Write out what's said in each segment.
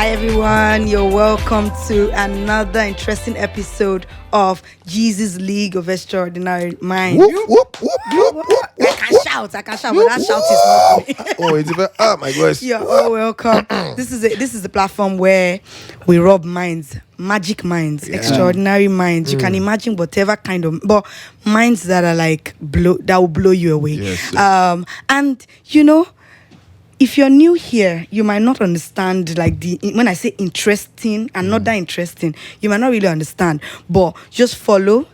Hi everyone, you're welcome to another interesting episode of Geezy's League of Extraordinary Minds. Whoop, whoop, whoop, whoop, whoop, I can shout, but that shout is not me. Oh, it's even up, my voice. You're all welcome. This is the platform where we rub minds, magic minds, extraordinary minds. You can imagine whatever kind of, but minds that are like that will blow you away. Yes, and you know, if you're new here, you might not understand when I say interesting and not that interesting, you might not really understand. But just follow,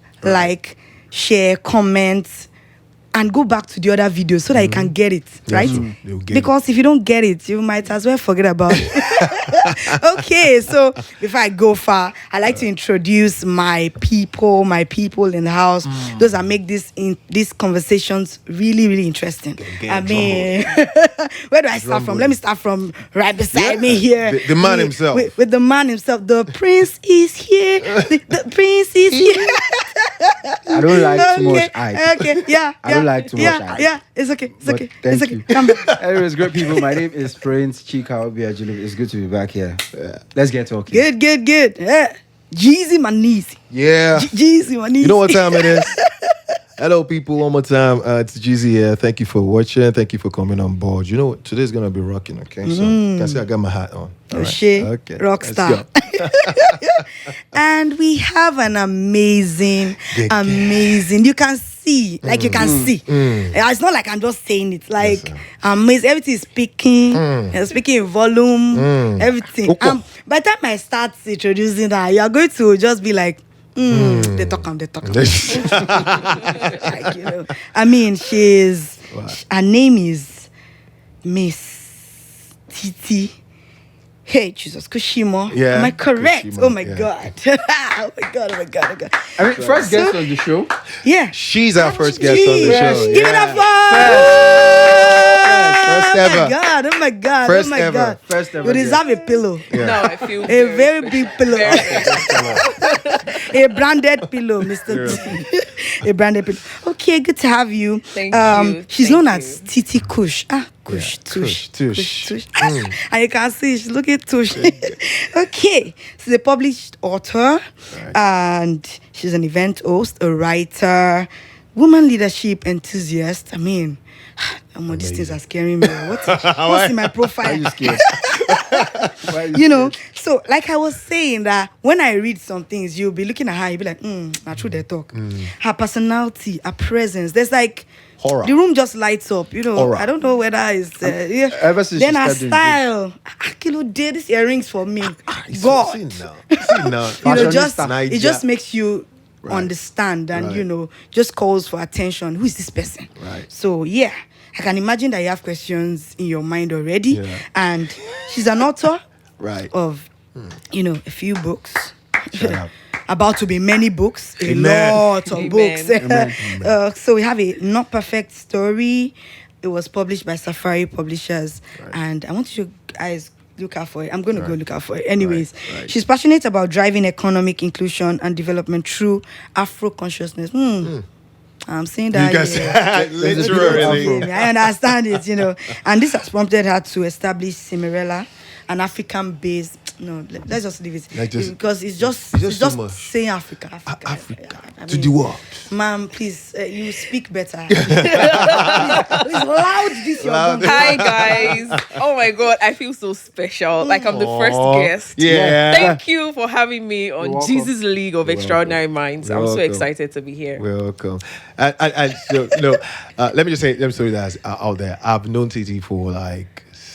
share, comment, and go back to the other videos so that you can get it, right? Because if you don't get it, you might as well forget about it. Okay, so before I go far, I like to introduce my people in the house. Those that make these conversations really, really interesting. I mean, where do I start from? Let me start from right beside me here. The man himself. With the man himself. The prince is here. The prince is here. I don't like too much hype. Okay, yeah. I don't like too much hype. Yeah, it's okay. It's But okay. thank It's okay. you. Come back. Anyways, great people. My name is Prince Chika Obiajulu. It's good to be back here. Let's get talking. Good. Yeah. Jeezy Manisi. Yeah. Jeezy Manisi. You know what time it is? Hello, people. One more time. It's Geezy here. Thank you for watching. Thank you for coming on board. You know what? Today's going to be rocking, okay? So, you can see I got my hat on. Oh, shit. Okay. Rockstar. And we have an amazing. You can see. You can see. It's not like I'm just saying it. Amazing. Everything is speaking. Speaking in volume. Everything. By the time I start introducing her, you are going to just be like, they talk. I mean, her name is Miss Titi. Hey, Jesus, Kushimo. Yeah, am I correct? Kushimo, Oh my God. Oh my God. I mean, first guest on the show. Yeah. She's our first guest on the show. Give it up First ever. Oh my God. First ever. First ever. You deserve a pillow. Yeah. No, I feel A very big pillow. A branded pillow, Mr. T. A branded pillow. Okay, good to have you. Thank you. She's Thank known you. as Titi Kush. Kush, Tush. And you can see she's looking tush. Okay, she's a published author, and she's an event host, a writer, woman leadership enthusiast. I mean, these things are scaring me. What's in my profile? Why are you scared? So like I was saying that when I read some things, you'll be looking at her, you'll be like, not true they talk. Her personality, her presence, there's Horror. the room just lights up, Horror. I don't know whether it's Ever since then she her started style. Kilo did these earrings for me. God. See now. It just makes you understand and just calls for attention. Who is this person? Right. So I can imagine that you have questions in your mind already. And she's an author of a few books. About to be many books, a lot of books. So we have a Not Perfect Story. It was published by Safari Publishers, and I want you guys look out for it. I'm going to go look out for it. Anyways, she's passionate about driving economic inclusion and development through Afro consciousness. I'm saying that. You guys literally. I understand it, and this has prompted her to establish Cimerella, an African-based. No, let's just leave it because it's just so saying Africa. To the world. Ma'am, please, you speak better. please loud this your mom. Hi guys. Oh my God, I feel so special. Like I'm the first guest. Yeah. Thank you for having me on welcome. Jesus League of Extraordinary Minds. I'm so welcome. excited to be here. Welcome. And let me throw that out there. I've known Titi for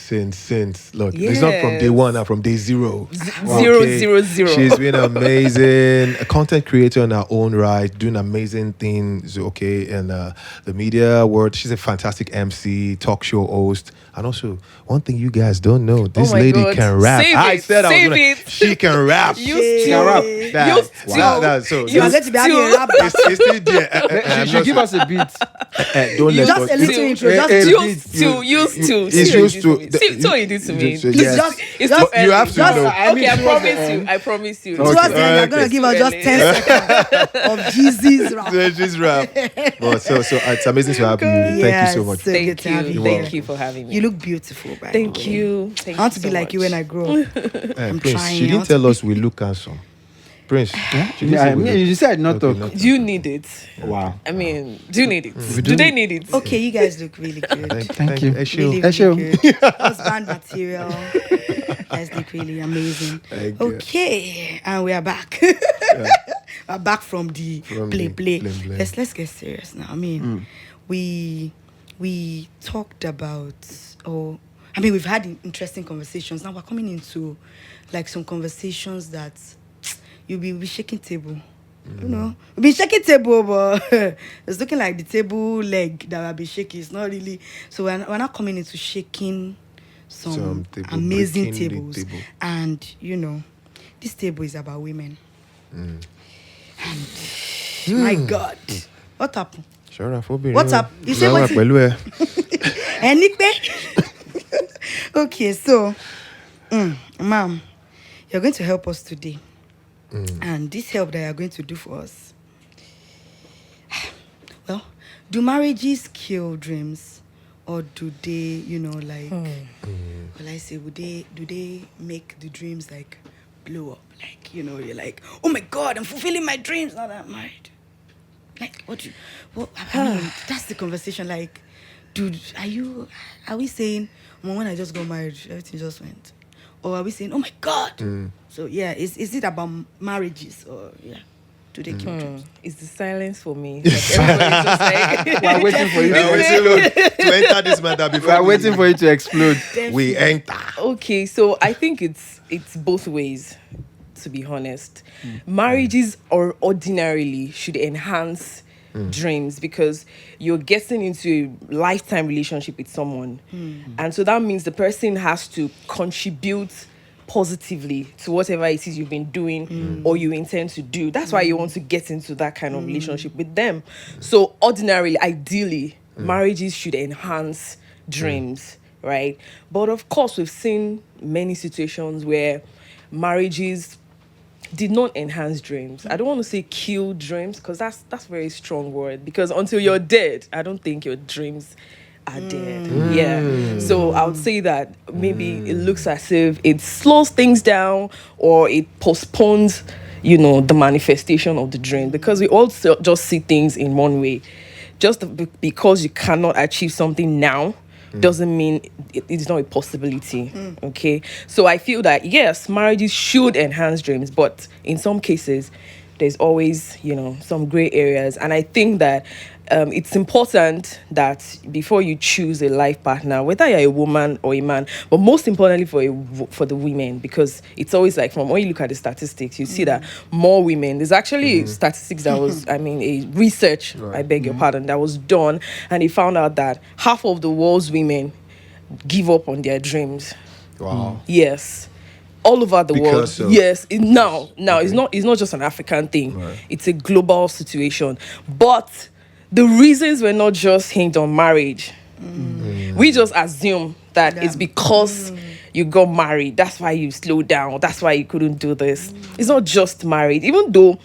since look, it's not from day one, from day zero. Zero. She's been amazing, a content creator in her own right, doing amazing things, in the media world. She's a fantastic MC, talk show host, and also one thing you guys don't know, this lady God. can rap. Save it. She can rap. She can rap. You are going to be having a rap. It's still there. She should give us a beat. Don't let Just a little intro. Used to. It's used to. See what you did to me. Yes. Just- It's just- too early. you have to just- know. Okay, I towards the promise you. end. I promise you. Okay. Towards the end, you're gonna Okay. give us just Too 10 seconds of Geezy's rap. So just rap. But so it's amazing to have you. Thank you Yes, so much. so good Thank to have you. you Thank here. you for having me. You look beautiful, by the Thank way. you. Thank I want to you be so like you much. when I grow up. I'm Prince, trying, she I didn't want tell to us we look handsome. Prince, she didn't Yeah, say I we mean, look- you said not Okay, to. not- Do you need it? Wow. I mean, do you need it? We Do do they need- need it? Okay, you guys look really good. Thank you. Eshu. Really, Eshu. really good. Husband material. You guys look really amazing. Thank you. Okay, and we are back. We're back from the From play. the play. play. Let's get serious now. I mean, we talked about we've had interesting conversations. Now we're coming into like some conversations that you'll be shaking table. You know, we'll be shaking table, but it's looking like the table leg that will be shaking. It's not really. So we're not coming into shaking some table, amazing breaking the tables. table. And you know, this table is about women. And my God, what happened? Sure, Afobinrin. What's up? You say Ìyàwó what- pẹ̀lú ẹ. Anything? Okay, so, ma'am, you're going to help us today. And this help that you're going to do for us. Well, do marriages kill dreams? Or do they, like, well, I say, do they make the dreams, like, blow up? Like, you're like, oh my God, I'm fulfilling my dreams now that I'm married. Like, I mean, that's the conversation. Like, dude, are we saying, well, when I just got married, everything just went? Or are we saying, oh my God? So, yeah, is it about marriages? Or, yeah, do they kill dreams? It's the silence for me. Like, everybody's just like, We're waiting for you. We still look to enter this matter We before are waiting for you to explode. we enter. Okay, so I think it's both ways, to be honest. Marriages are ordinarily should enhance dreams because you're getting into a lifetime relationship with someone. And so that means the person has to contribute positively to whatever it is you've been doing or you intend to do. That's why you want to get into that kind of relationship with them. So ordinarily, ideally, marriages should enhance dreams, right? But of course, we've seen many situations where marriages did not enhance dreams. I don't want to say kill dreams because that's a very strong word, because until you're dead, I don't think your dreams are dead. Yeah. So I would say that maybe it looks as if it slows things down or it postpones, the manifestation of the dream, because we all just see things in one way. Just because you cannot achieve something now doesn't mean it's not a possibility. Okay, so I feel that yes, marriages should enhance dreams, but in some cases there's always some gray areas, and I think that it's important that before you choose a life partner, whether you're a woman or a man, but most importantly for the women, because it's always like, from when you look at the statistics, you see that more women, there's actually statistics that was, a research, I beg your pardon, that was done, and they found out that half of the world's women give up on their dreams. Wow. Yes, all over the Because world. of- Yes, now it's not just an African thing. Right. It's a global situation. But the reasons were not just hinged on marriage. We just assume that it's because you got married, that's why you slowed down, that's why you couldn't do this. It's not just married, even though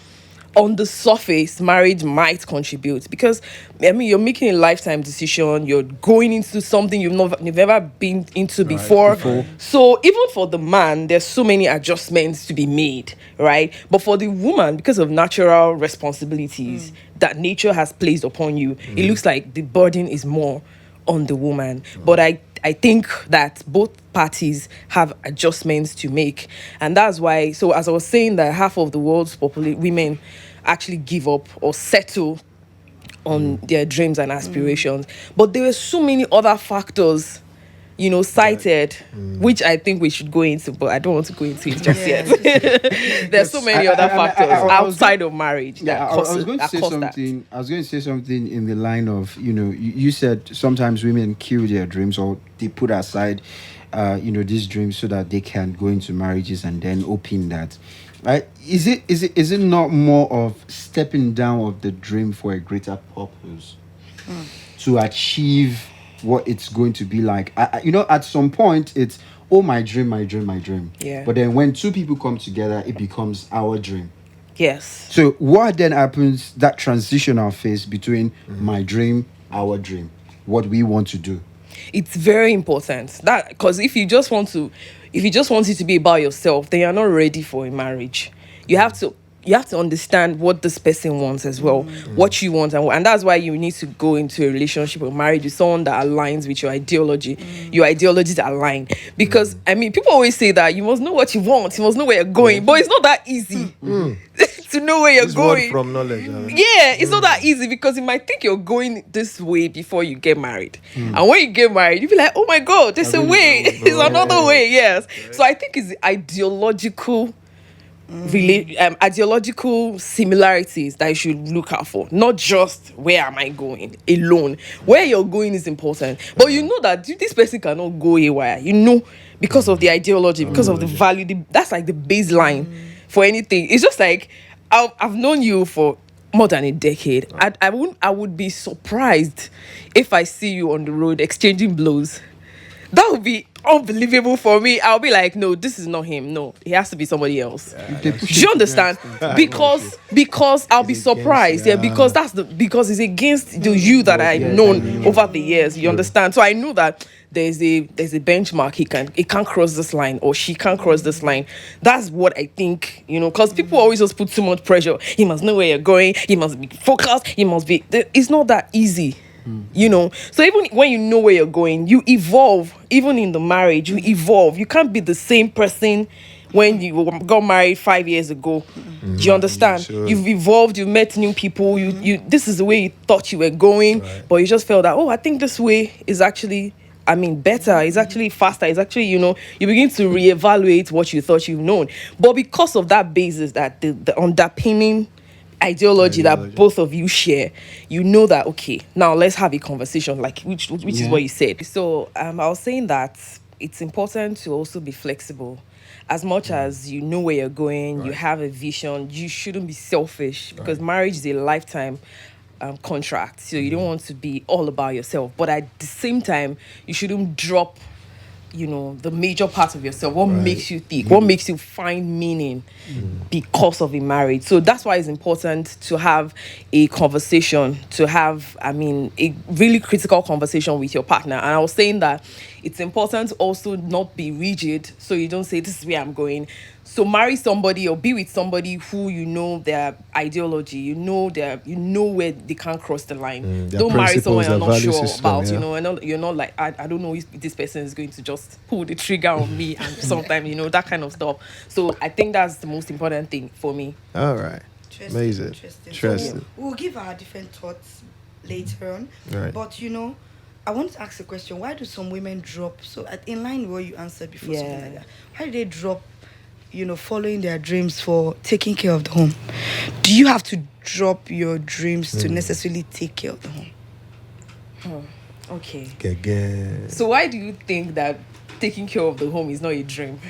on the surface marriage might contribute, because you're making a lifetime decision, you're going into something you've never been into before. So even for the man, there's so many adjustments to be made, right? But for the woman, because of natural responsibilities that nature has placed upon you, it looks like the burden is more on the woman. But I think that both parties have adjustments to make, and that's why, so as I was saying, that half of the world's women actually give up or settle on their dreams and aspirations. But there were so many other factors cited, which I think we should go into, but I don't want to go into it just yet. There's so many other factors outside of marriage. Yeah, that I was causes- going to that say cause that. something. I was going to say something in the line of, you said sometimes women kill their dreams, or they put aside, these dreams so that they can go into marriages and then open that. Right? Is it not more of stepping down of the dream for a greater purpose to achieve what it's going to be like. At some point, it's, oh, my dream, my dream, my dream. Yeah. But then when two people come together, it becomes our dream. Yes. So what then happens, that transitional phase between my dream, our dream, what we want to do? It's very important that, because if you just want it to be about yourself, then you're not ready for a marriage. You have to understand what this person wants as well, what you want, and that's why you need to go into a relationship or marriage with someone that aligns with your ideology. Your ideologies align, because I mean, people always say that you must know what you want, you must know where you're going, but it's not that easy to know where you're This word going. from knowledge. Yeah, it's not that easy, because you might think you're going this way before you get married. And when you get married, you be like, oh my God, there's a way. There's another way. Yes. So I think it's the ideological similarities that you should look out for, not just where am I going alone. Where you're going is important, but you know that this person cannot go haywire, because of the ideology, because of the value. That's like the baseline for anything. It's just like, I've known you for more than a decade. I would be surprised if I see you on the road exchanging blows. That would be unbelievable for me. I'll be like, no, this is not him. No, it has to be somebody else. Do you understand? Because I'll be It's against, surprised. Yeah, because because it's against the you that I've known over the years. You understand? So I know that there's a benchmark. He can't cross this line, or she can't cross this line. That's what I think. Because people always just put too much pressure. He must know where you're going. He must be focused. He must be. It's not that easy. So even when you know where you're going, you evolve. Even in the marriage, you evolve. You can't be the same person when you got married 5 years ago. Do you understand? Sure. You've evolved. You've met new people. You this is the way you thought you were going, but you just felt that, I think this way is actually, better. It's actually faster. It's actually, you begin to reevaluate what you thought you've known. But because of that basis, that the underpinning ideology that both of you share, that, okay, now let's have a conversation, like which is what you said. So I was saying that it's important to also be flexible. As much as you know where you're going, you have a vision, you shouldn't be selfish, because marriage is a lifetime contract. So you don't want to be all about yourself, but at the same time, you shouldn't drop the major part of yourself. What makes you think? What makes you find meaning because of a marriage? So that's why it's important to have a conversation, to have, a really critical conversation with your partner. And I was saying that it's important to also not be rigid, so you don't say, this is where I'm going. So marry somebody or be with somebody who their ideology, where they can't cross the line. Their Don't marry someone principles, you're their not value sure system, about, yeah. and you're not like, I don't know if this person is going to just pull the trigger on me, and sometimes, that kind of stuff. So I think that's the most important thing for me. All right. Amazing. So we'll give our different thoughts later on. Right. But I want to ask a question. Why do some women drop? So in line with what you answered before, something like that. Why do they drop, following their dreams for taking care of the home? Do you have to drop your dreams to necessarily take care of the home? Okay. Again. So why do you think that taking care of the home is not a dream?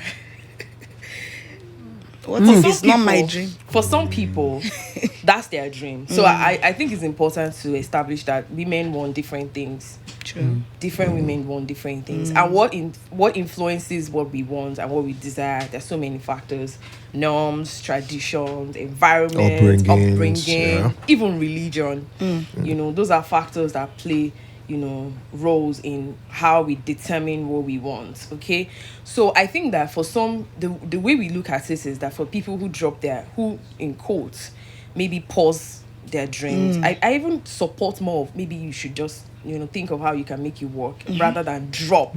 What if it's not my dream? For some people, that's their dream. So I think it's important to establish that women want different things. True. Different women want different things. And what influences what we want and what we desire, there's so many factors. Norms, traditions, environment, upbringing, even religion. Those are factors that play roles in how we determine what we want. Okay, so I think that for some, the way we look at this is that for people who in quotes maybe pause their dreams, I even support more of, maybe you should just think of how you can make it work rather than drop.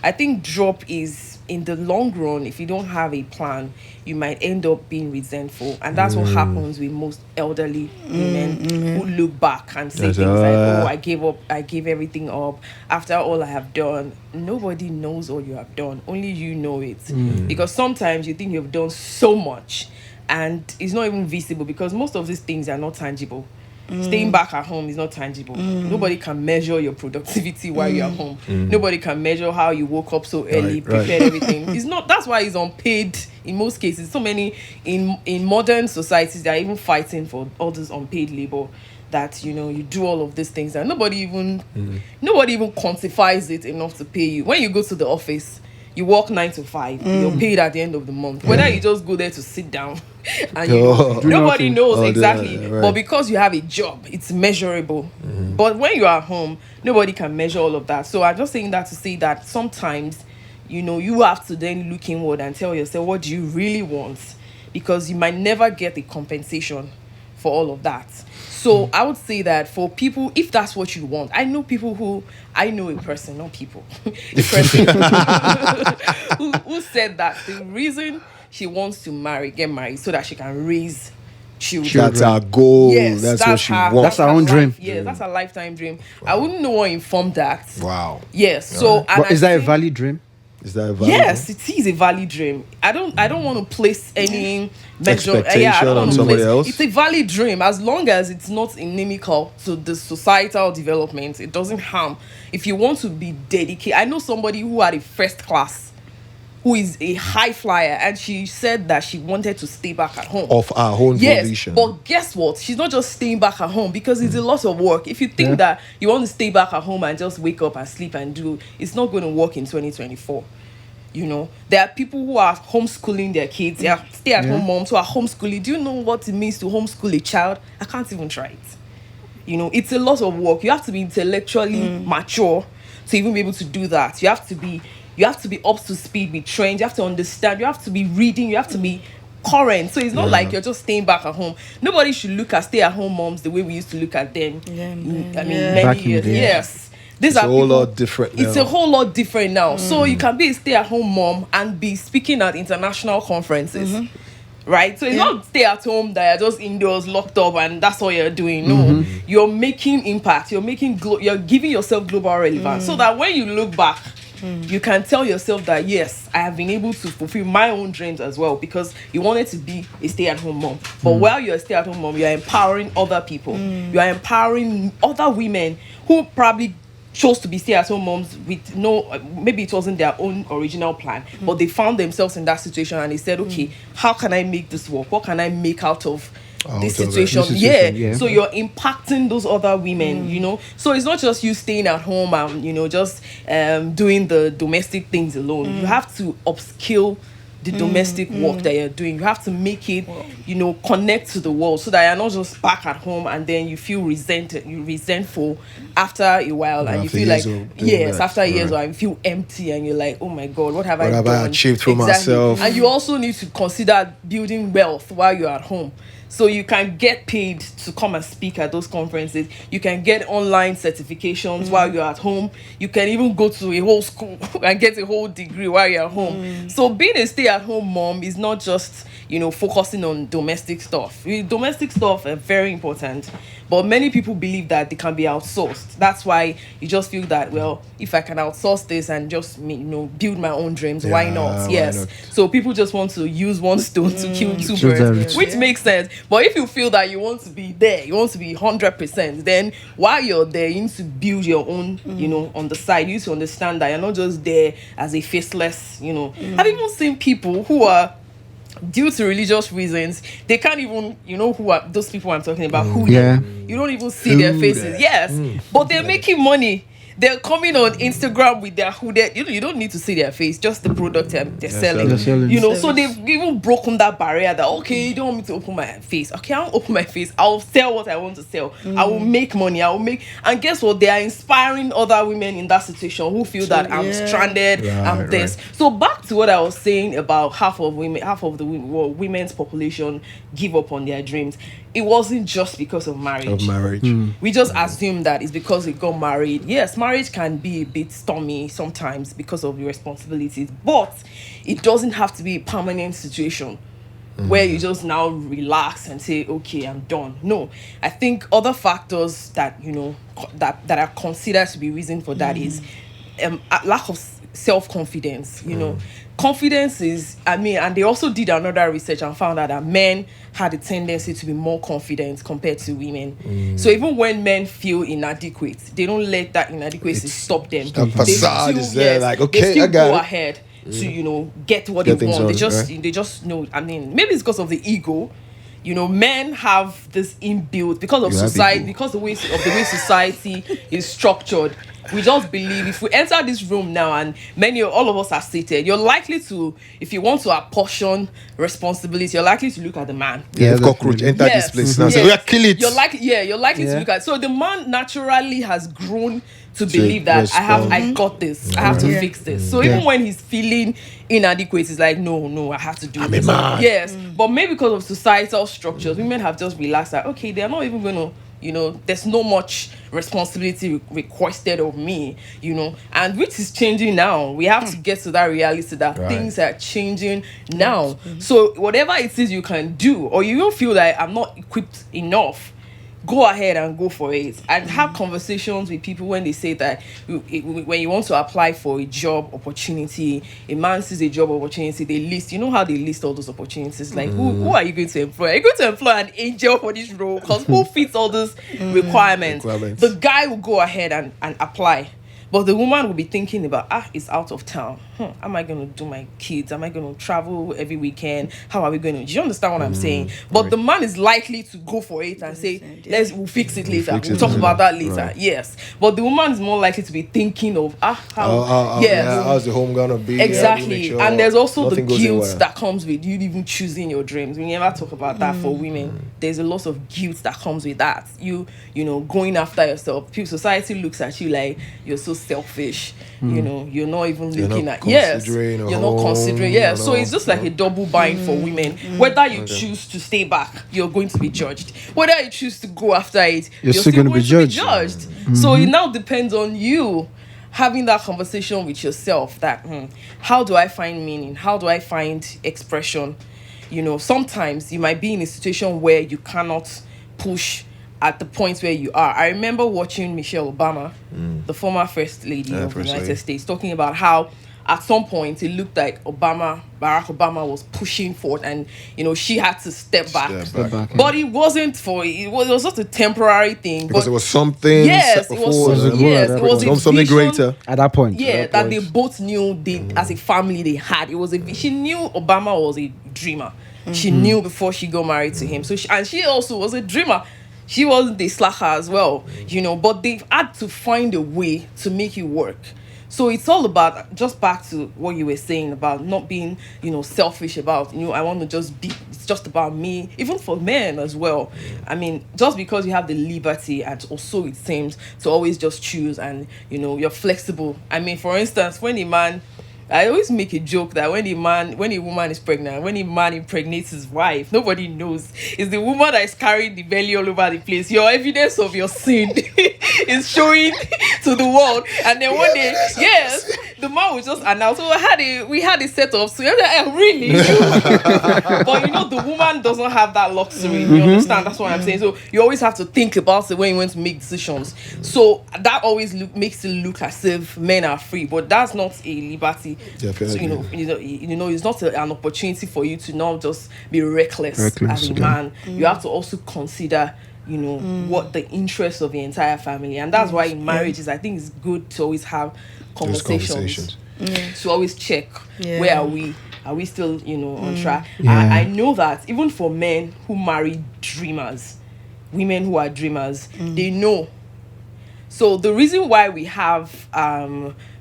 I think drop is, in the long run, if you don't have a plan, you might end up being resentful, and that's what happens with most elderly women who look back and say things like, oh, I gave everything up after all I have done. Nobody knows all you have done, only you know it. Because sometimes you think you've done so much and it's not even visible, because most of these things are not tangible. Staying back at home is not tangible. Nobody can measure your productivity while you're at home. Nobody can measure how you woke up so early, prepared everything. It's not. That's why it's unpaid in most cases. So many in modern societies, they are even fighting for all this unpaid labor. that you do all of these things, and nobody even quantifies it enough to pay you. When you go to the office, you work 9 to 5, you're paid at the end of the month, whether you just go there to sit down and Do nobody nothing. knows Oh, exactly, yeah, right. but because you have a job, it's measurable. But when you are at home, nobody can measure all of that. So I'm just saying that to say that sometimes you have to then look inward and tell yourself, what do you really want? Because you might never get the compensation for all of that. So I would say that for people, if that's what you want, I know a person, not people, a person who said that the reason she wants to get married so that she can raise children. That's our goal. Yes, that's what she wants. That's her own dream. Yes, that's her lifetime dream. I wouldn't know what informed that. Wow. Yes. So, and But I is that a think- valid dream? Is that a valid Yes, it is a valid dream. I don't want to place any measure. Expectation I don't on want to somebody place. else? It's a valid dream as long as it's not inimical to the societal development. It doesn't harm. If you want to be dedicated, I know somebody who had a first class, who is a high flyer, and she said that she wanted to stay back at home of our own yes, volition? but guess what? She's not just staying back at home because it's a lot of work. If you think that you want to stay back at home and just wake up and sleep and do, it's not going to work in 2024. There are people who are homeschooling their kids. They are stay-at-home moms who are homeschooling. Do you know what it means to homeschool a child? I can't even try it. It's a lot of work. You have to be intellectually mature to even be able to do that. You have to be up to speed, be trained. You have to understand. You have to be reading. You have to be current. So it's not like you're just staying back at home. Nobody should look at stay-at-home moms the way we used to look at them. Many Back in the years. day. Yes. These It's are a whole people- lot different It's now. a whole lot different now. So you can be a stay-at-home mom and be speaking at international conferences. Right? So it's not stay at home that you're just indoors locked up and that's all you're doing. No, you're making impact. You're you're giving yourself global relevance so that when you look back, you can tell yourself that yes, I have been able to fulfill my own dreams as well, because you wanted to be a stay-at-home mom. But while you're a stay-at-home mom, you're empowering other people. You are empowering other women who probably chose to be stay-at-home moms with maybe it wasn't their own original plan, but they found themselves in that situation and they said, okay, how can I make this work? What can I make out of this of it. situation? This situation, yeah. So you're impacting those other women, so it's not just you staying at home and just doing the domestic things alone. You have to upskill the domestic work that you're doing. You have to make it connect to the world, so that you're not just back at home and then you feel resentful after a while, and you After feel years like of doing that, after years, right. or you feel empty and you're like, oh my god, what have I have done? I achieved for myself? And you also need to consider building wealth while you're at home. So you can get paid to come and speak at those conferences. You can get online certifications while you're at home. You can even go to a whole school and get a whole degree while you're at home. So being a stay-at-home mom is not just, focusing on domestic stuff. Domestic stuff are very important, but many people believe that they can be outsourced. That's why you just feel that, well, if I can outsource this and just, build my own dreams, why Yeah, not? why Yes. not? So people just want to use one stone to kill two True, very birds, true. which makes sense. But if you feel that you want to be there, you want to be 100%, then while you're there, you need to build your own, on the side. You need to understand that you're not just there as a faceless, I've even seen people who are, due to religious reasons, they can't even, who are those people I'm talking about, who Yeah. you don't even see their faces. Hooded. Yes, but they're making money. They're coming on Instagram with their hooded. You don't need to see their face, just the product they're selling. They're selling. So they've even broken that barrier that, okay, you don't want me to open my face. Okay, I won't open my face. I'll sell what I want to sell. I will make money. And guess what? They are inspiring other women in that situation who feel that I'm stranded. I'm Right, this. right. So back to what I was saying about half of the women's population give up on their dreams. It wasn't just because of marriage. Of marriage. We just assume that it's because they got married. Yes, marriage can be a bit stormy sometimes because of the responsibilities, but it doesn't have to be a permanent situation where you just now relax and say, okay, I'm done. No, I think other factors that that are considered to be reason for that is a lack of self-confidence. Confidence is, and they also did another research and found out that men had a tendency to be more confident compared to women. So even when men feel inadequate, they don't let that inadequacy stop them. that facade is there, like, they okay, still I got go it. ahead to get what Get they things want. on, right? They just know. Maybe it's because of the ego. men have this inbuilt because of You have society, ego. because of the way society is structured. We just believe if we enter this room now and all of us are seated, you're likely to, if you want to apportion responsibility, you're likely to look at the man. Yeah, Yeah, if cockroach definitely. enter this place now, say, Yes. "Oh, kill it." You're likely to Yeah. look at. So the man naturally has grown to To believe that I respond. got this. I have to Yeah. fix this. So Yeah. even when he's feeling inadequate, he's like, no, I have to do I'm this. a man. Yes, but maybe because of societal structures, women have just relaxed that okay, they're not even going to. There's no much responsibility requested of me, and which is changing now. We have to get to that reality that Right. things are changing now. So whatever it is you can do, or you don't feel like I'm not equipped enough, go ahead and go for it, and have conversations with people when they say that when you want to apply for a job opportunity, a man sees a job opportunity, they list, how they list all those opportunities, like who are you going to employ? Are you going to employ an angel for this role? Because who fits all those requirements? Requirements. The guy will go ahead and apply. But the woman will be thinking about, it's out of town. How am I going to do my kids? Am I going to travel every weekend? How are we going to? Do you understand what I'm saying? But the man is likely to go for it and say, we'll fix it later. fix We'll it talk later. about that later. Right. Yes. But the woman is more likely to be thinking of, Yeah, how's the home gonna be? How do we Exactly. make sure And there's also the nothing goes guilt awry? that comes with you even choosing your dreams. We never talk about that for women. There's a lot of guilt that comes with that. Going after yourself. Society looks at you like you're so selfish. You're not even You're looking not at yes. considering a You're not home considering and So all. it's just like a double bind for women. Whether you choose to stay back, you're going to be judged. Whether you choose to go after it, You're still gonna be judged. So it now depends on you having that conversation with yourself that how do I find meaning? How do I find expression? Sometimes you might be in a situation where you cannot push at the point where you are. I remember watching Michelle Obama, the former first lady of the First United lady. States, talking about how at some point it looked like Barack Obama was pushing forward, and she had to step back. Step back. But it wasn't it was just a temporary thing. Because but it was something yes, set it was before, a goal yes, at it that was a point. something vision. greater. At that point. Yeah, that that they point. both knew they as a family they had. It was she knew Obama was a dreamer. She knew before she got married to him. So she also was a dreamer. She wasn't a slacker as well, but they've had to find a way to make it work. So it's all about, just back to what you were saying about not being, selfish about, I want to just be, it's just about me, even for men as well. I mean, just because you have the liberty, and also it seems, to always just choose and, you're flexible. I mean, for instance, when a man, I always make a joke that when a woman is pregnant, when a man impregnates his wife, nobody knows. It's the woman that is carrying the belly all over the place. Your evidence of your sin is showing to the world. And then one day, yes, the man will just announce, we had a setup. So you're like, really? But the woman doesn't have that luxury. You understand? That's what I'm saying. So you always have to think about it when you want to make decisions. So that always makes it look as if men are free, but that's not a liberty. Definitely. So, it's not an opportunity for you to not just be reckless as a okay. man. You have to also consider what the interests of the entire family, and that's why in marriages I think it's good to always have Those conversations. conversations. To always check where are we still on track. Yeah. I know that even for men who marry dreamers, women who are dreamers, they know. So the reason why we have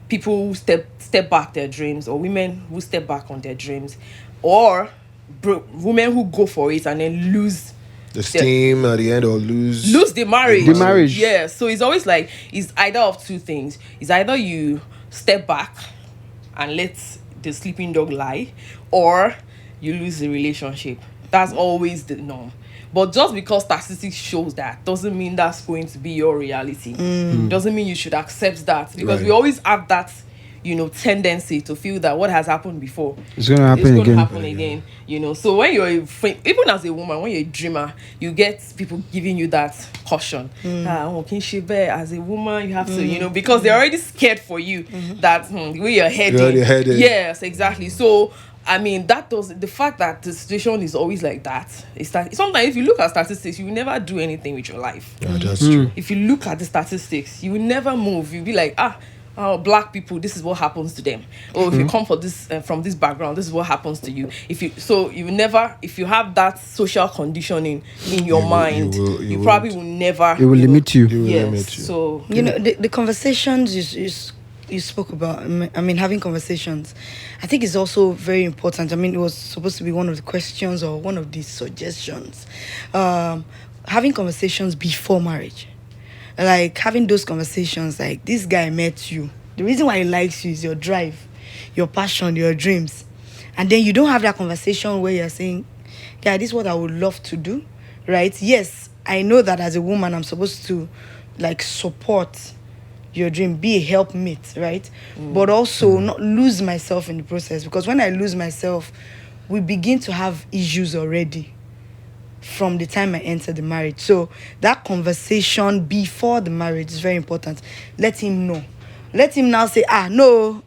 people who step back their dreams, or women who step back on their dreams, or women who go for it and then lose The steam at the end, or lose the marriage. The marriage. Yeah. So it's always like, it's either of two things. It's either you step back and let the sleeping dog lie, or you lose the relationship. That's always the norm. But just because statistics shows that doesn't mean that's going to be your reality. Doesn't mean you should accept that, because Right. we always have that tendency to feel that what has happened before, It's going to happen it's going again. to happen again. So when you're even as a woman, when you're a dreamer, you get people giving you that caution. As a woman, you have to, because they're already scared for you that the way you're heading. You're already headed. Yes, exactly. So I mean, the fact that the situation is always like that is that sometimes if you look at statistics, you will never do anything with your life. Yeah, that's true. If you look at the statistics, you will never move. You'll be like, oh, black people, this is what happens to them. Or if you come for this from this background, this is what happens to you. If you so you never, if you have that social conditioning in your mind, you probably will never. It will limit you. It will Yes. limit you. So You know, the conversations you spoke about, I mean, having conversations, I think is also very important. I mean, it was supposed to be one of the questions or one of the suggestions. Having conversations before marriage. Like, having those conversations, like, this guy met you. The reason why he likes you is your drive, your passion, your dreams. And then you don't have that conversation where you're saying, yeah, this is what I would love to do, right? Yes, I know that as a woman, I'm supposed to, like, support your dream, be a helpmate, right? But also not lose myself in the process, because when I lose myself, we begin to have issues already from the time I enter the marriage. So that conversation before the marriage is very important. Let him know. Let him now say, no,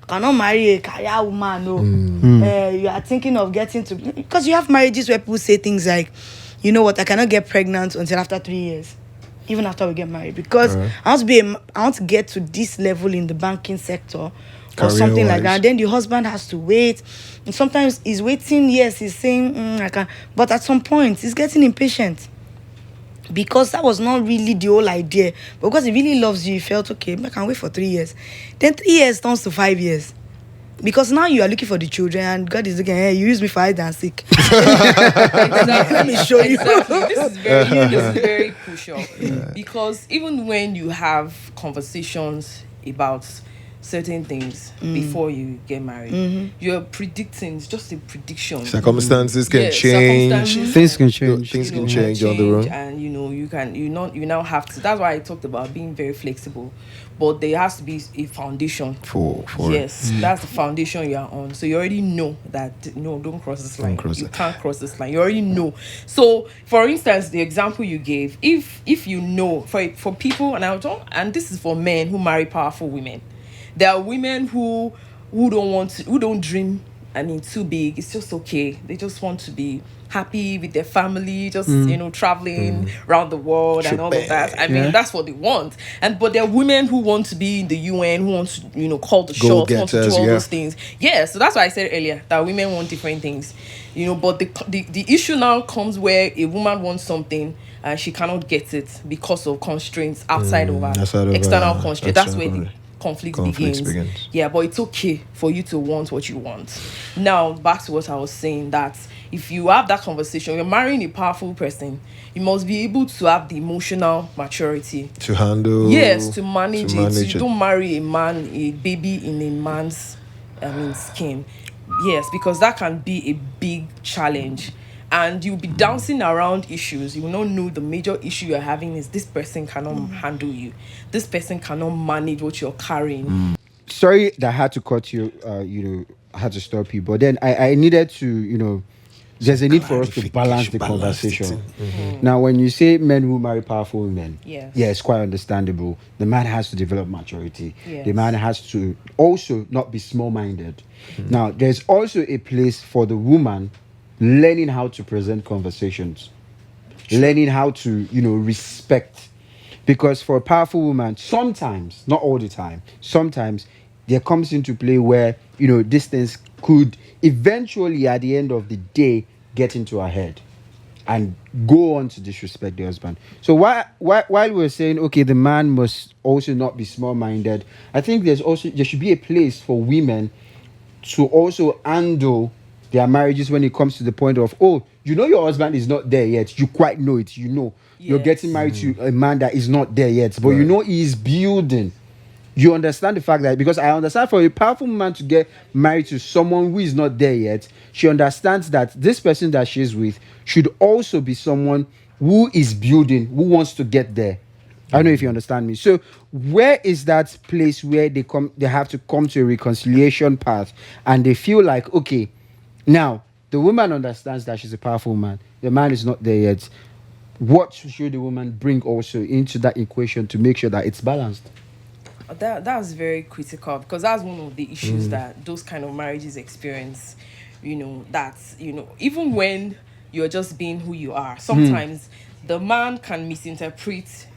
cannot marry a career woman. No, you are thinking of getting to, because you have marriages where people say things like, you know what, I cannot get pregnant until after 3 years, even after we get married, because I want to get to this level in the banking sector or something like that. And then the husband has to wait, and sometimes he's waiting. Yes, he's saying I can, but at some point he's getting impatient, because that was not really the whole idea. But because he really loves you, he felt, okay, I can wait for 3 years. Then 3 years turns to 5 years, because now you are looking for the children, and God is looking, hey, you use me for hide and seek. exactly. Let me show you. Exactly. This is very crucial, because even when you have conversations about certain things before you get married, you're predicting. It's just a prediction. Circumstances can Yeah, change. circumstances Things can change. Things you can know, change on the road. and you now have to. That's why I talked about being very flexible, but there has to be a foundation. For Yes, that's the foundation you are on. So you already know that no, don't cross this line. You can't cross this line. You already know. So, for instance, the example you gave, if you know, for people, and this is for men who marry powerful women. There are women who don't dream, I mean, too big. It's just okay. They just want to be happy with their family, just traveling around the world and all of that. I mean, that's what they want. But there are women who want to be in the UN, who want to call the shots, want to do all those things. Yeah, so that's why I said earlier that women want different things. But the issue now comes where a woman wants something and she cannot get it because of constraints outside of her external constraints. That's where the conflict begins. Yeah, but it's okay for you to want what you want. Now, back to what I was saying, that if you have that conversation, you're marrying a powerful person, you must be able to have the emotional maturity to handle. Yes, to manage it. You don't marry a baby in a man's skin. Yes, because that can be a big challenge. And you'll be dancing around issues. You will not know the major issue you're having is this person cannot handle you. This person cannot manage what you're carrying. Sorry that I had to cut you, I had to stop you. But then I needed to, there's a need for us to balance the conversation. Now, when you say men who marry powerful women, yes. Yeah, it's quite understandable. The man has to develop maturity. Yes. The man has to also not be small-minded. Now, there's also a place for the woman learning how to present conversations, learning how to, respect. Because for a powerful woman, sometimes, not all the time, sometimes there comes into play where, these things could eventually, at the end of the day, get into her head and go on to disrespect the husband. So while we're saying, okay, the man must also not be small-minded, I think there should be a place for women to also handle their marriages when it comes to the point of, your husband is not there yet. You quite know it. You're getting married to a man that is not there yet, but he is building. You understand the fact that, because I understand for a powerful woman to get married to someone who is not there yet, she understands that this person that she's with should also be someone who is building, who wants to get there. I don't know if you understand me. So where is that place where they have to come to a reconciliation path, and they feel like, okay, now the woman understands that she's a powerful woman, the man is not there yet. What should the woman bring also into that equation to make sure that it's balanced? That's very critical, because that's one of the issues that those kind of marriages experience. Even when you're just being who you are, sometimes the man can misinterpret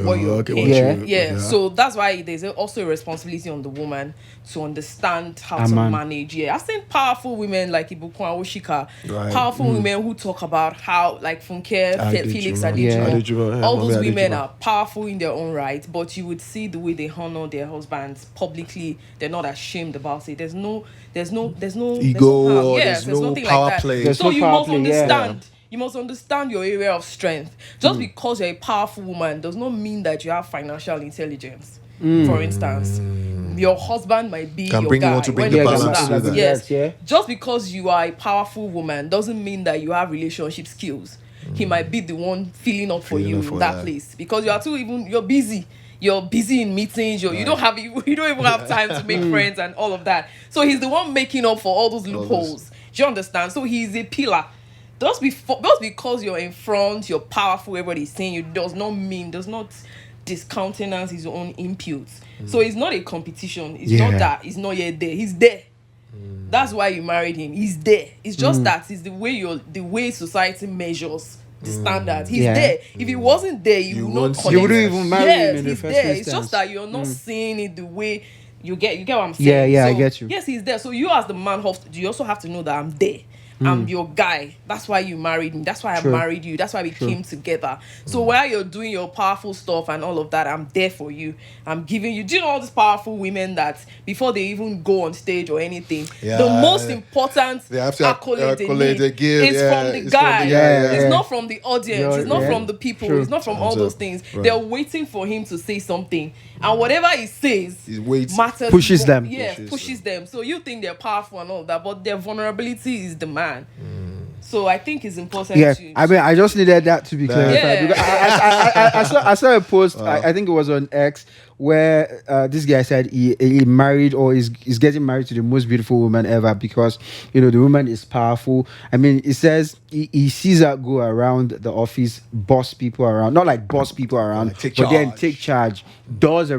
what you're okay, paying. what Yeah. you- Yeah, so that's why there's also a responsibility on the woman to understand how to man. manage. Yeah, I've seen powerful women like Ibukwan Oshika, Right. powerful women who talk about how, like Funke, Felix Adejimo. Yeah. Adejimo, yeah, all Mommy those women Adejimo. are powerful in their own right, but you would see the way they honor their husbands publicly. They're not ashamed about it. There's Ego no harm. or Yes, there's no nothing power like that. play. There's So no you power must play, yeah. understand. You must understand your area of strength. Just because you're a powerful woman does not mean that you have financial intelligence. For instance, your husband might be Can your bring- you guy want to bring when the it balance comes to down. that. Yes, Yeah. just because you are a powerful woman doesn't mean that you have relationship skills. He might be the one filling up for Filling you up for in that that. place because you're busy. You're busy in meetings. You don't have you don't even have time to make friends and all of that. So he's the one making up for all those loopholes. Do you understand? So he's a pillar. Just because you're in front, you're powerful, everybody's saying you does not discountenance his own inputs. So it's not a competition. It's Yeah. not that. He's not yet there. He's there. That's why you married him. He's there. It's just that it's the way society measures the standard. He's Yeah. there. If he wasn't there, you would not won't- connect. You wouldn't even marry him in the he's first there. It's instance. just that you're not seeing it the way you get what I'm saying. Yeah, yeah, I So, get you. Yes, he's there. So you as the man you also have to know that I'm there. I'm your guy. That's why you married me. That's why True. I married you. That's why we came together. So while you're doing your powerful stuff and all of that, I'm there for you. I'm giving you. Do you know all these powerful women that before they even go on stage or anything, the Yeah. most important They have to accolade accolade they they give, is yeah, from the it's from guy. the guy, yeah. It's not from the audience. Yeah, It's not yeah. from the people. True. It's not from all Hands those up. things. Right. They're waiting for him to say something, and whatever he says He waits. matters. Pushes them. Yes, pushes them. So you think they're powerful and all that, but their vulnerability is the man. So I think it's important. Yeah, to, I mean, I just needed that to be clarified. Yeah. Because I saw a post. I think it was on X where this guy said he married or is getting married to the most beautiful woman ever because the woman is powerful. I mean, it says he sees her go around the office, boss people around, not like boss people around, Like take but then charge. take charge, does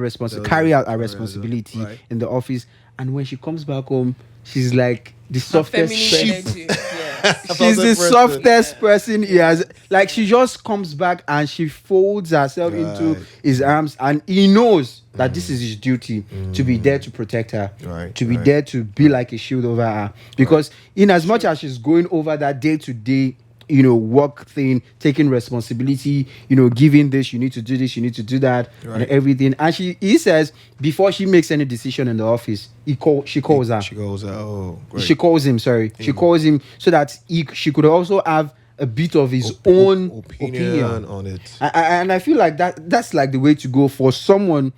carry out a responsibility right. in the office, and when she comes back home, she's like the a softest feminine person. energy. Yes. She's the person. softest person he has. Like she just comes back and she folds herself into Right. his arms, and he knows that this is his duty to be there to protect her, Right, to be right. there to be like a shield over her. Because in as much as she's going over that day to day, work thing, taking responsibility, giving this, you need to do this, you need to do that, and Right. everything. And he says before she makes any decision in the office, she calls her. She goes, oh, great. She calls him, sorry. She calls him so that she could also have a bit of his own opinion. on it. And I feel like that's like the way to go for someone,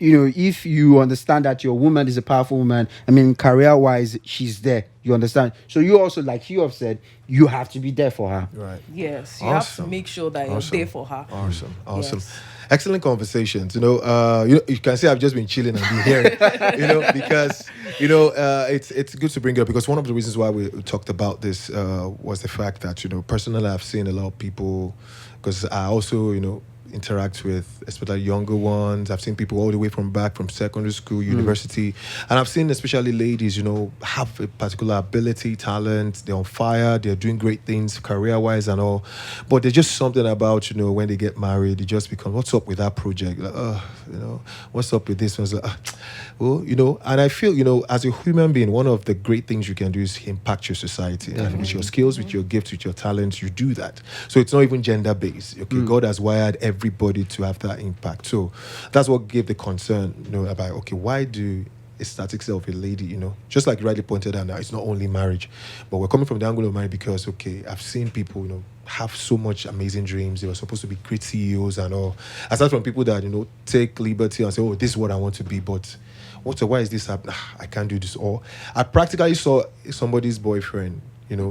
if you understand that your woman is a powerful woman. I mean, career-wise, she's there. You understand? So you also, like you have said, you have to be there for her. Right. Yes, you have to Awesome. make sure that you're there for her. Awesome. Yes. Excellent conversations. You can see I've just been chilling and been hearing, because it's good to bring it up because one of the reasons why we talked about this was the fact that personally I've seen a lot of people because I also interact with especially younger ones. I've seen people all the way from secondary school, university, and I've seen especially ladies, have a particular ability, talent. They're on fire. They're doing great things career-wise and all, but there's just something about when they get married, it just becomes what's up with that project? Like, what's up with this? One's like, and I feel as a human being, one of the great things you can do is impact your society, and with your skills, with your gifts, with your talents, you do that. So it's not even gender-based. Okay, God has wired everybody to have that impact. So that's what gave the concern, about okay, why do a static self a lady, just like you rightly pointed out now, it's not only marriage, but we're coming from the angle of marriage because I've seen people, have so much amazing dreams. They were supposed to be great CEOs and all. Aside from people that, take liberty and say, oh, this is what I want to be, but why is this happening? I can't do this. Or I practically saw somebody's boyfriend,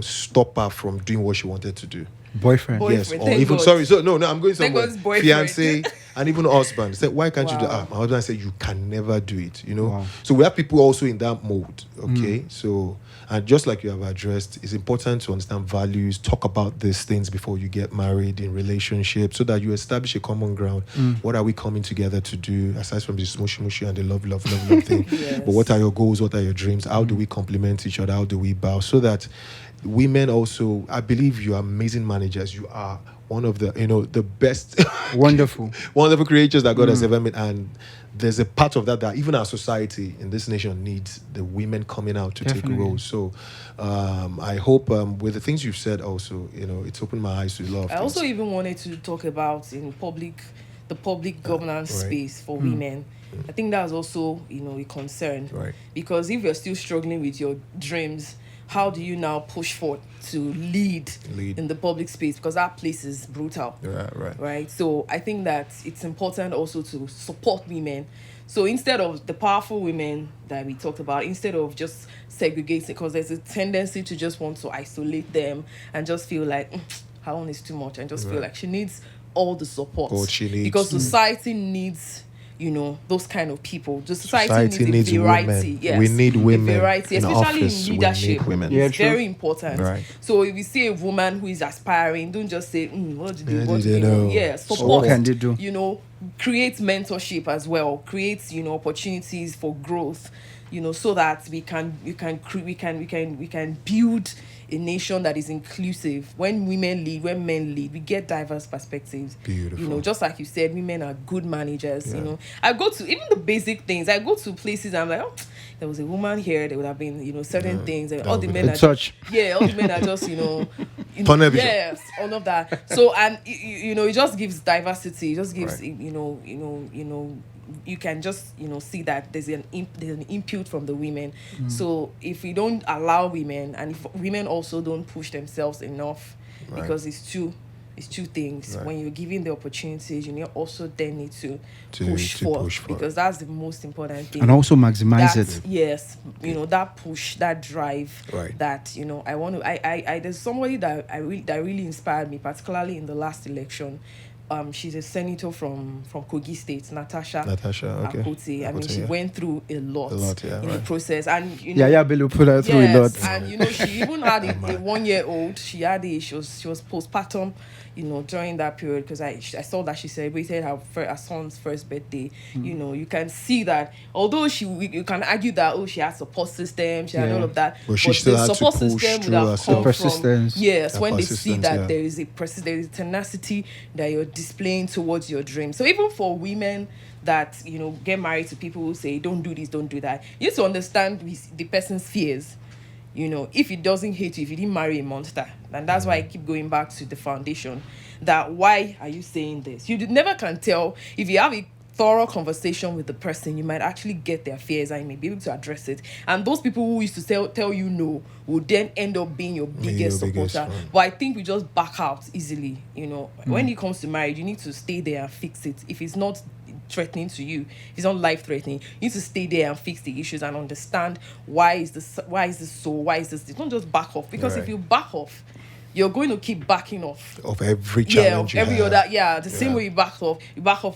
stop her from doing what she wanted to do. Boyfriend. Yes, Boyfriend, or thank even God. sorry. So no, I'm going Thank somewhere. God it's boyfriend. Fiance and even husband. Said, why can't you do Wow. that? My husband said, you can never do it. Wow. So we have people also in that mode. Okay, so and just like you have addressed, it's important to understand values. Talk about these things before you get married in relationships, so that you establish a common ground. What are we coming together to do aside from this mushy mushy and the love thing? Yes. But what are your goals? What are your dreams? How do we complement each other? How do we bow so that women also, I believe you are amazing managers. You are one of the, the best Wonderful. wonderful creatures that God has ever made. And there's a part of that even our society in this nation needs the women coming out to Definitely. take roles. So I hope with the things you've said also, it's opened my eyes to a lot of I things. also even wanted to talk about the public governance right. space for women. I think that's also, a concern. Right. Because if you're still struggling with your dreams, how do you now push forward to lead in the public space? Because that place is brutal. Right. So I think that it's important also to support women. So instead of the powerful women that we talked about, instead of just segregating, because there's a tendency to just want to isolate them and just feel like her own is too much, and just feel like she needs all the support. What she needs. Because society needs, those kind of people. The society needs a variety. Women. Yes, We need women a variety, in especially office. in We need leadership. women. Yeah, It's true. very important. Right. So if you see a woman who is aspiring, don't just say, what do Yeah, they, what do do they they know? know? Yeah, So support. what can they do? Create mentorship as well. Create, opportunities for growth. So that we can build a nation that is inclusive. When women lead, when men lead, we get diverse perspectives. Beautiful. Just like you said, women are good managers. I go to even the basic things. I go to places, I'm like, oh, there was a woman here. There would have been, certain things. And all the men are touch. all the men are just, Television. yes, all of that. So, and it just gives diversity. It just gives, Right. you can just see that there's an input from the women. So if we don't allow women, and if women also don't push themselves enough, Right. because it's two things. Right. When you're given the opportunities, you also then need to To push push forth, forward. because that's the most important thing. And also maximize That- it. Yes, that push, that drive. Right. That I want to. I there's somebody that really inspired me, particularly in the last election. She's a senator from Kogi State, Natasha. Okay. Akoti. I mean, Akoti, she yeah. went through a lot, yeah, in the right. process, and Yeah, Bello put her through a lot. yes, and she even had a 1-year-old. She was postpartum, during that period, because I saw that she celebrated her son's first birthday. You can see that although you can argue that she had support system, she had Yeah. all of that, But she still the had to support push system would through have herself. come The persistence. from yes, The when they see persistence, that yeah. there is tenacity that you're displaying towards your dream. So even for women that get married to people who say don't do this, don't do that, you need to understand the person's fears. If he doesn't hate you, if you didn't marry a monster, and that's why I keep going back to the foundation. That why are you saying this? You never can tell. If you have a thorough conversation with the person, you might actually get their fears and you may be able to address it. And those people who used to tell you no will then end up being your biggest supporter. But I think we just back out easily. When it comes to marriage, you need to stay there and fix it. If it's not threatening to you, if it's not life threatening, you need to stay there and fix the issues and understand why is this don't just back off, because if you back off, you're going to keep backing off Of every challenge. of every you have. other the same way you back off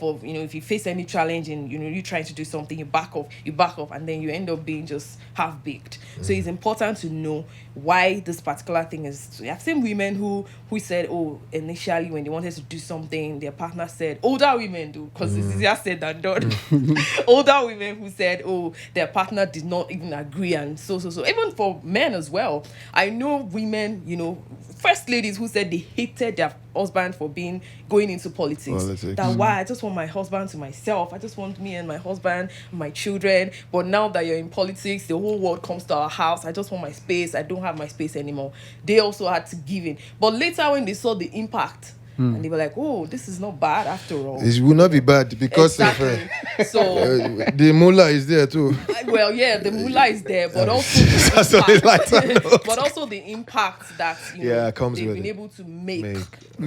of if you face any challenge and you trying to do something, you back off, and then you end up being just half baked. So it's important to know why this particular thing is. I've seen women who said, initially when they wanted to do something, their partner said, older women do, because it's easier said than done. Older women who said, their partner did not even agree, and so even for men as well. I know women, first ladies who said they hated their husband for going into politics. That why I just want my husband to myself. I just want me and my husband, my children. But now that you're in politics, the whole world comes to our house. I just want my space. I don't have my space anymore. They also had to give in. But later when they saw the impact, and they were like, this is not bad after all. It will not be bad because Exactly. So the mullah is there too. well, yeah, the mullah is there, but also the impact, but also the impact that comes they've with been it. able to make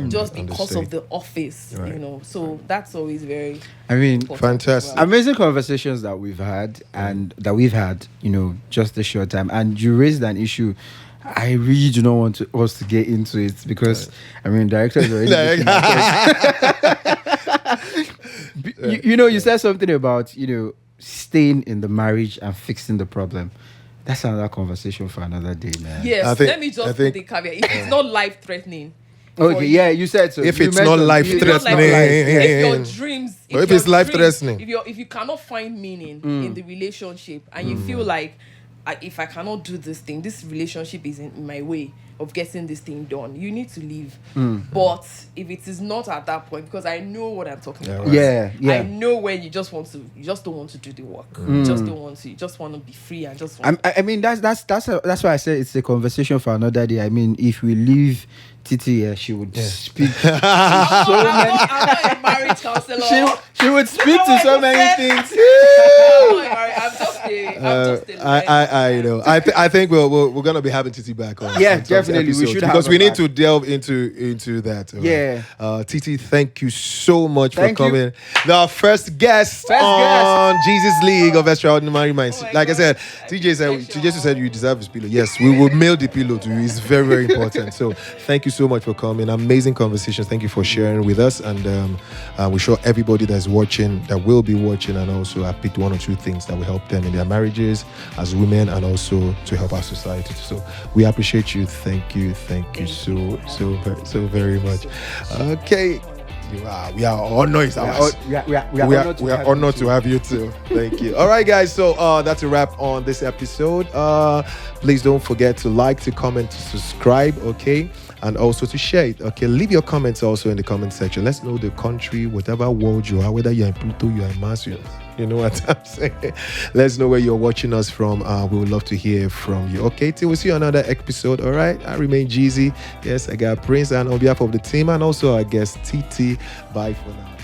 just because of the office. Right. So that's always very I mean, important as fantastic. well. amazing conversations that we've had just a short time. And you raised an issue. I really do not want us to get into it because director is already looking at us. You said something about staying in the marriage and fixing the problem. That's another conversation for another day, man. Yes, let me just put the caveat. If it's not life threatening. Okay, yeah, you said so. If You it's not mentioned- life-threatening. If your dreams, But if your it's life-threatening. if you cannot find meaning in the relationship and you feel like if I cannot do this thing, this relationship is in my way, of getting this thing done, you need to leave. Mm. But if it is not at that point, because I know what I'm talking about. Yeah, yeah. I know when you just don't want to do the work. You just don't want to. You just want to be free and just want. I mean, that's why I said it's a conversation for another day. I mean, if we leave Titi here, she would speak. I'm not a marriage counselor. She would speak to so many things. I'm just a I know. I think we're gonna be having Titi back on. Yeah, on some definitely. We episodes should because have we her need back. to delve into that. all Yeah. right? Titi, thank you so much Thank for you. coming. The first guest on Jesus League of Extraordinary Minds. Oh my Like I God. said, TJ said you deserve his pillow. Yes, we will mail the pillow to you. It's very, very important. So thank you so much for coming. Amazing conversations. Thank you for sharing with us. And we're sure everybody that's watching, that will be watching, and also I picked one or two things that will help them in their marriages as women and also to help our society. So we appreciate you. Thank you so very much. Okay. We are honored. We are honored to have you too. Thank you. All right, guys. So that's a wrap on this episode. Please don't forget to like, to comment, to subscribe. Okay. And also to share it. Okay, leave your comments also in the comment section. Let's know the country, whatever world you are, whether you're in Pluto, you're in Mars, you know what I'm saying. Let's know where you're watching us from. We would love to hear from you. Okay, till we see you on another episode. All right, I remain Geezy. Yes, I got Prince, and on behalf of the team and also our guest TT. Bye for now.